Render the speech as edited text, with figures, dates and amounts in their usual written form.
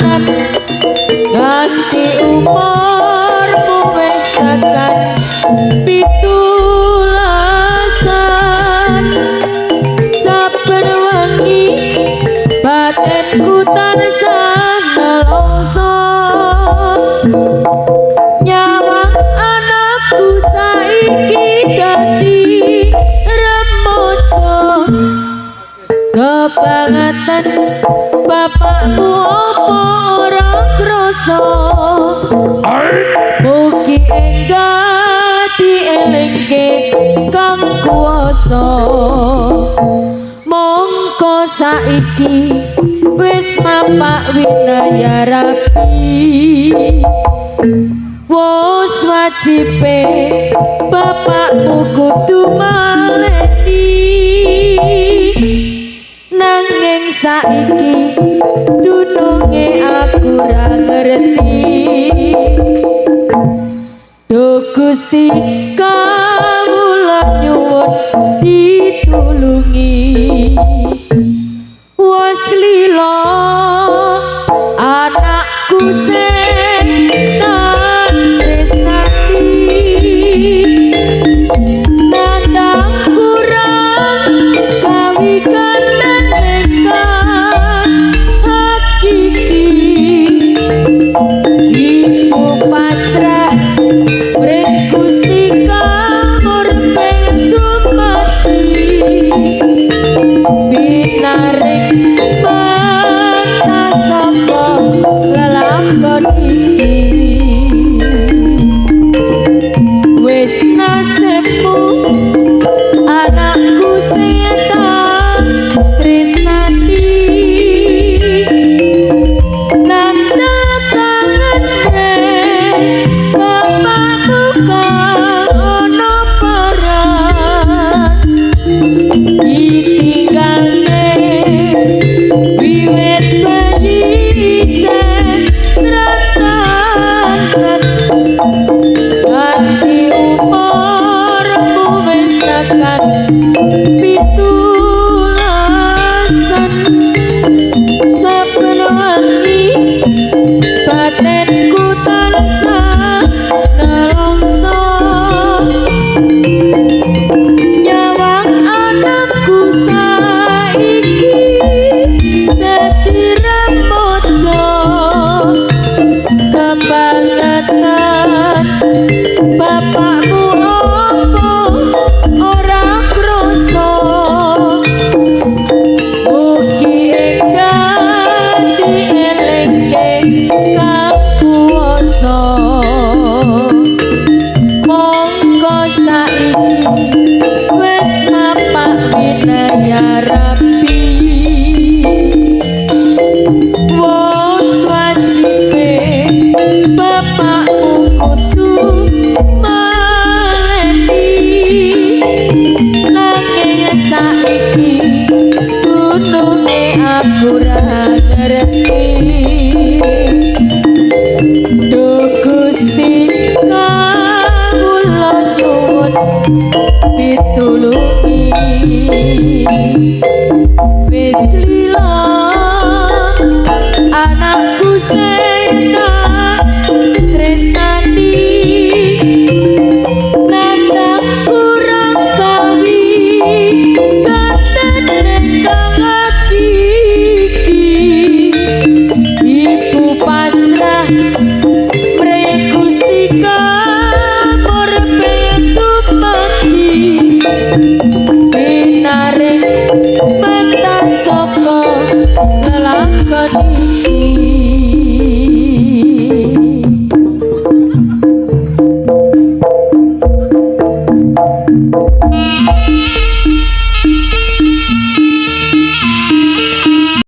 tenan nganti umurmu wis tekan pitulasan saben wengi batinku tansah nelongso nyawang anakku saiki dadi remojo kebangetan bapakmu apa ora krasa mugi enggak dielingke kang kuwasa mongko saiki wis mapak winaya rapi wis wajibe bapakmu kudu maleni nanging saiki dununge aku ra ngerti Duh Gusti kawula nyuwun ditulungi wis lila anakku sing tak tresnani nandang kurang kawikan nekat hakiki ibu pasrah mring Gusti kamur pentu mati binaring mata sapa lelakon iki wis nasibmu anakku sing tak tresnani nanda kangen bapakmu kang ono paran ditinggalne wiwit bayi isih ratan ganti umurmu wis tekan pitulasan saben wengi batinku tansah nelongso nyawang anakku saiki dadi remojo kebangetan bapakmu apa ora krasa mugi enggak dielingke kang kuwasa mongko saiki wis mapak winaya rapi wis wajibe bapakmu kudu maleni nanging saiki dununge aku ra ngerti Duh Gusti kawula nyuwun pitulungi wis lila anakku sing tak tresnani nandang kurang kawikan kang hakiki ibu pasrah mring Gusti kamur pentu mati binaring mata saka lelakon iki